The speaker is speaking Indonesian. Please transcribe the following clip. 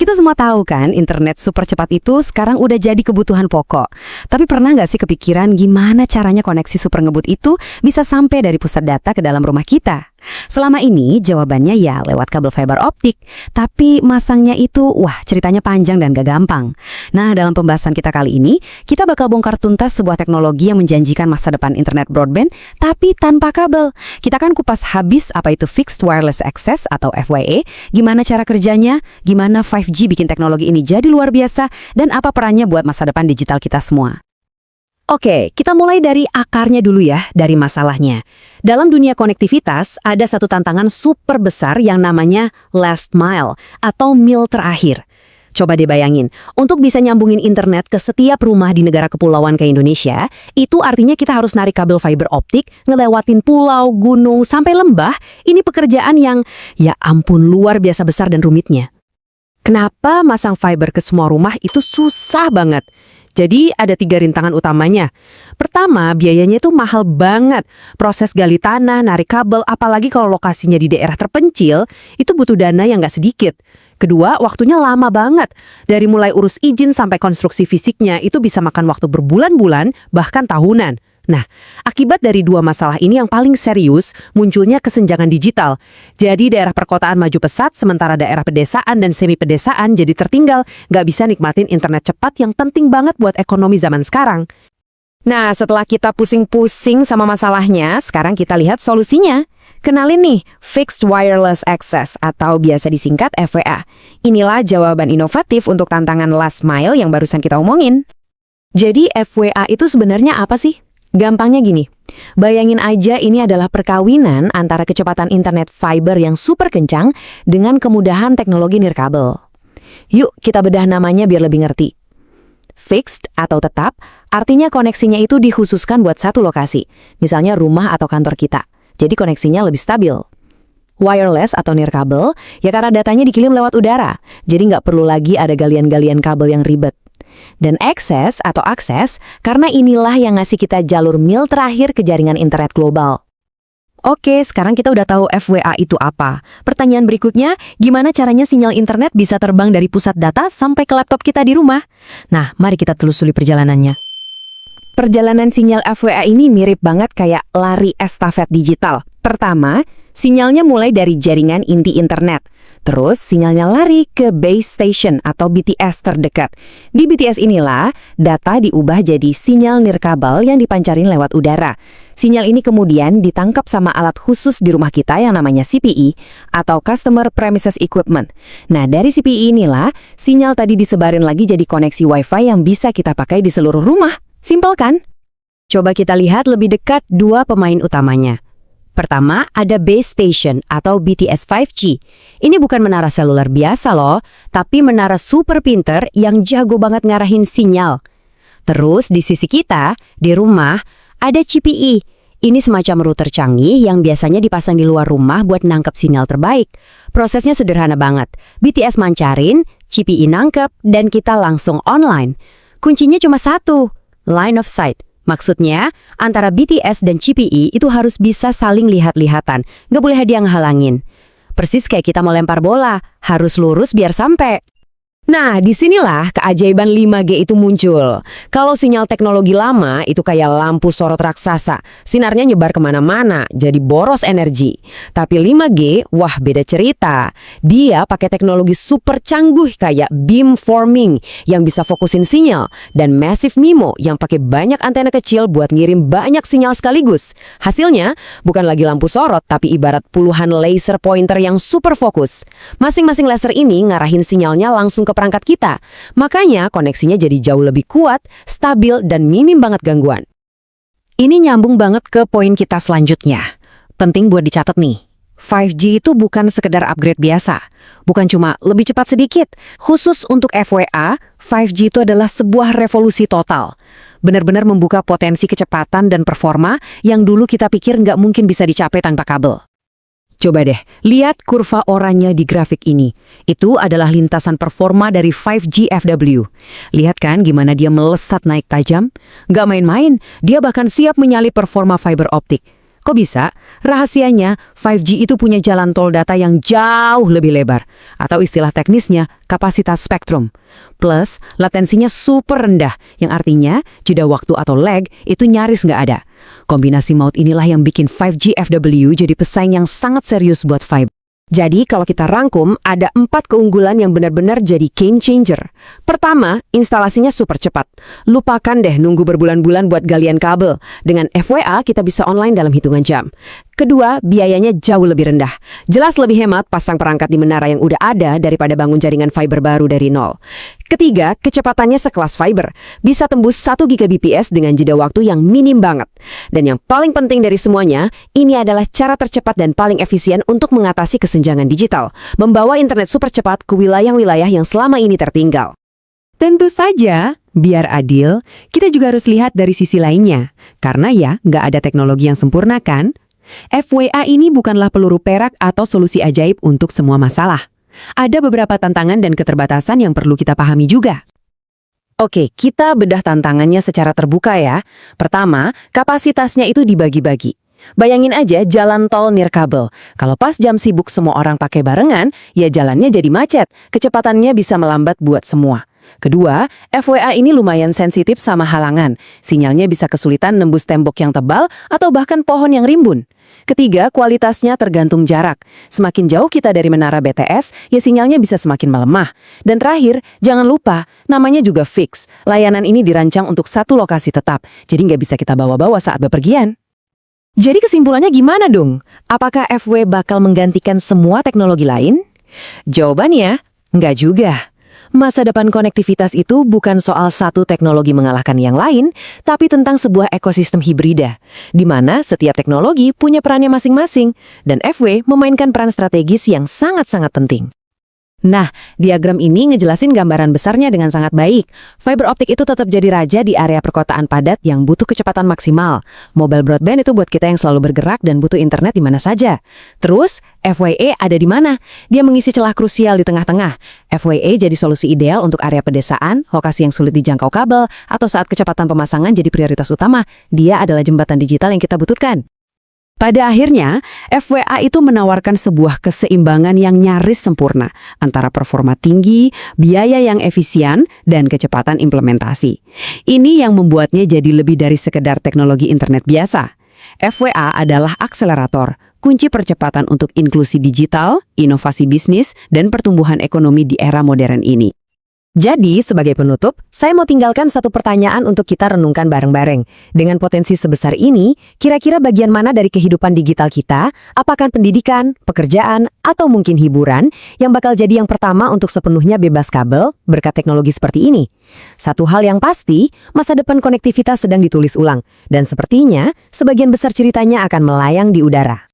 Kita semua tahu kan, internet super cepat itu sekarang udah jadi kebutuhan pokok. Tapi pernah nggak sih kepikiran gimana caranya koneksi super ngebut itu bisa sampai dari pusat data ke dalam rumah kita? Selama ini jawabannya ya lewat kabel fiber optik. Tapi masangnya itu, wah ceritanya panjang dan gak gampang. Nah, dalam pembahasan kita kali ini, kita bakal bongkar tuntas sebuah teknologi yang menjanjikan masa depan internet broadband, tapi tanpa kabel. Kita kan kupas habis apa itu Fixed Wireless Access atau FWA, gimana cara kerjanya, gimana 5G bikin teknologi ini jadi luar biasa, dan apa perannya buat masa depan digital kita semua. Oke, kita mulai dari akarnya dulu ya, dari masalahnya. Dalam dunia konektivitas, ada satu tantangan super besar yang namanya last mile atau mil terakhir. Coba deh bayangin, untuk bisa nyambungin internet ke setiap rumah di negara kepulauan ke Indonesia, itu artinya kita harus narik kabel fiber optik, ngelewatin pulau, gunung, sampai lembah. Ini pekerjaan yang, ya ampun, luar biasa besar dan rumitnya. Kenapa masang fiber ke semua rumah itu susah banget? Jadi ada 3 rintangan utamanya. Pertama, biayanya itu mahal banget. Proses gali tanah, narik kabel, apalagi kalau lokasinya di daerah terpencil, itu butuh dana yang nggak sedikit. Kedua, waktunya lama banget. Dari mulai urus izin sampai konstruksi fisiknya, itu bisa makan waktu berbulan-bulan, bahkan tahunan. Nah, akibat dari 2 masalah ini yang paling serius, munculnya kesenjangan digital. Jadi daerah perkotaan maju pesat, sementara daerah pedesaan dan semi-pedesaan jadi tertinggal, nggak bisa nikmatin internet cepat yang penting banget buat ekonomi zaman sekarang. Nah, setelah kita pusing-pusing sama masalahnya, sekarang kita lihat solusinya. Kenalin nih, Fixed Wireless Access atau biasa disingkat FWA. Inilah jawaban inovatif untuk tantangan last mile yang barusan kita omongin. Jadi FWA itu sebenarnya apa sih? Gampangnya gini, bayangin aja ini adalah perkawinan antara kecepatan internet fiber yang super kencang dengan kemudahan teknologi nirkabel. Yuk kita bedah namanya biar lebih ngerti. Fixed atau tetap, artinya koneksinya itu dikhususkan buat satu lokasi, misalnya rumah atau kantor kita. Jadi koneksinya lebih stabil. Wireless atau nirkabel, ya karena datanya dikirim lewat udara, jadi nggak perlu lagi ada galian-galian kabel yang ribet. Dan akses atau akses, karena inilah yang ngasih kita jalur mil terakhir ke jaringan internet global. Oke, sekarang kita udah tahu FWA itu apa. Pertanyaan berikutnya, gimana caranya sinyal internet bisa terbang dari pusat data sampai ke laptop kita di rumah? Nah, mari kita telusuri perjalanannya. Perjalanan sinyal FWA ini mirip banget kayak lari estafet digital. Pertama, sinyalnya mulai dari jaringan inti internet. Terus sinyalnya lari ke base station atau BTS terdekat. Di BTS inilah data diubah jadi sinyal nirkabel yang dipancarin lewat udara. Sinyal ini kemudian ditangkap sama alat khusus di rumah kita yang namanya CPE atau Customer Premises Equipment. Nah, dari CPE inilah sinyal tadi disebarin lagi jadi koneksi Wi-Fi yang bisa kita pakai di seluruh rumah. Simpel kan? Coba kita lihat lebih dekat 2 pemain utamanya. Pertama, ada base station atau BTS 5G. Ini bukan menara seluler biasa loh, tapi menara super pinter yang jago banget ngarahin sinyal. Terus di sisi kita, di rumah, ada CPE. Ini semacam router canggih yang biasanya dipasang di luar rumah buat nangkep sinyal terbaik. Prosesnya sederhana banget. BTS mancarin, CPE nangkep, dan kita langsung online. Kuncinya cuma satu, line of sight. Maksudnya, antara BTS dan CPE itu harus bisa saling lihat-lihatan, nggak boleh ada yang halangin. Persis kayak kita mau lempar bola, harus lurus biar sampai. Nah, disinilah keajaiban 5G itu muncul. Kalau sinyal teknologi lama itu kayak lampu sorot raksasa, sinarnya nyebar kemana-mana, jadi boros energi. Tapi 5G, wah beda cerita. Dia pakai teknologi super canggih kayak beamforming yang bisa fokusin sinyal, dan Massive MIMO yang pakai banyak antena kecil buat ngirim banyak sinyal sekaligus. Hasilnya, bukan lagi lampu sorot, tapi ibarat puluhan laser pointer yang super fokus. Masing-masing laser ini ngarahin sinyalnya langsung ke perangkat kita. Makanya koneksinya jadi jauh lebih kuat, stabil, dan minim banget gangguan. Ini nyambung banget ke poin kita selanjutnya. Penting buat dicatat nih. 5G itu bukan sekedar upgrade biasa. Bukan cuma lebih cepat sedikit. Khusus untuk FWA, 5G itu adalah sebuah revolusi total. Benar-benar membuka potensi kecepatan dan performa yang dulu kita pikir nggak mungkin bisa dicapai tanpa kabel. Coba deh, lihat kurva oranye di grafik ini. Itu adalah lintasan performa dari 5G FW. Lihat kan gimana dia melesat naik tajam? Nggak main-main, dia bahkan siap menyalip performa fiber optik. Kok bisa? Rahasianya, 5G itu punya jalan tol data yang jauh lebih lebar. Atau istilah teknisnya, kapasitas spektrum. Plus, latensinya super rendah, yang artinya jeda waktu atau lag itu nyaris nggak ada. Kombinasi maut inilah yang bikin 5G FW jadi pesaing yang sangat serius buat fiber. Jadi kalau kita rangkum, ada 4 keunggulan yang benar-benar jadi game changer. Pertama, instalasinya super cepat. Lupakan deh nunggu berbulan-bulan buat galian kabel. Dengan FWA kita bisa online dalam hitungan jam. Kedua, biayanya jauh lebih rendah. Jelas lebih hemat pasang perangkat di menara yang udah ada daripada bangun jaringan fiber baru dari nol. Ketiga, kecepatannya sekelas fiber. Bisa tembus 1 Gbps dengan jeda waktu yang minim banget. Dan yang paling penting dari semuanya, ini adalah cara tercepat dan paling efisien untuk mengatasi kesenjangan digital. Membawa internet super cepat ke wilayah-wilayah yang selama ini tertinggal. Tentu saja, biar adil, kita juga harus lihat dari sisi lainnya. Karena ya, nggak ada teknologi yang sempurna kan? FWA ini bukanlah peluru perak atau solusi ajaib untuk semua masalah. Ada beberapa tantangan dan keterbatasan yang perlu kita pahami juga. Oke, kita bedah tantangannya secara terbuka ya. Pertama, kapasitasnya itu dibagi-bagi. Bayangin aja jalan tol nirkabel. Kalau pas jam sibuk semua orang pakai barengan, ya jalannya jadi macet. Kecepatannya bisa melambat buat semua. Kedua, FWA ini lumayan sensitif sama halangan. Sinyalnya bisa kesulitan nembus tembok yang tebal atau bahkan pohon yang rimbun. Ketiga, kualitasnya tergantung jarak. Semakin jauh kita dari menara BTS, ya sinyalnya bisa semakin melemah. Dan terakhir, jangan lupa, namanya juga fix. Layanan ini dirancang untuk satu lokasi tetap, jadi nggak bisa kita bawa-bawa saat bepergian. Jadi kesimpulannya gimana dong? Apakah FW bakal menggantikan semua teknologi lain? Jawabannya, nggak juga. Masa depan konektivitas itu bukan soal satu teknologi mengalahkan yang lain, tapi tentang sebuah ekosistem hibrida, di mana setiap teknologi punya perannya masing-masing, dan FW memainkan peran strategis yang sangat-sangat penting. Nah, diagram ini ngejelasin gambaran besarnya dengan sangat baik. Fiber optik itu tetap jadi raja di area perkotaan padat yang butuh kecepatan maksimal. Mobile broadband itu buat kita yang selalu bergerak dan butuh internet di mana saja. Terus, FWA ada di mana? Dia mengisi celah krusial di tengah-tengah. FWA jadi solusi ideal untuk area pedesaan, lokasi yang sulit dijangkau kabel, atau saat kecepatan pemasangan jadi prioritas utama. Dia adalah jembatan digital yang kita butuhkan. Pada akhirnya, FWA itu menawarkan sebuah keseimbangan yang nyaris sempurna antara performa tinggi, biaya yang efisien, dan kecepatan implementasi. Ini yang membuatnya jadi lebih dari sekedar teknologi internet biasa. FWA adalah akselerator, kunci percepatan untuk inklusi digital, inovasi bisnis, dan pertumbuhan ekonomi di era modern ini. Jadi, sebagai penutup, saya mau tinggalkan satu pertanyaan untuk kita renungkan bareng-bareng. Dengan potensi sebesar ini, kira-kira bagian mana dari kehidupan digital kita, apakah pendidikan, pekerjaan, atau mungkin hiburan, yang bakal jadi yang pertama untuk sepenuhnya bebas kabel berkat teknologi seperti ini? Satu hal yang pasti, masa depan konektivitas sedang ditulis ulang, dan sepertinya sebagian besar ceritanya akan melayang di udara.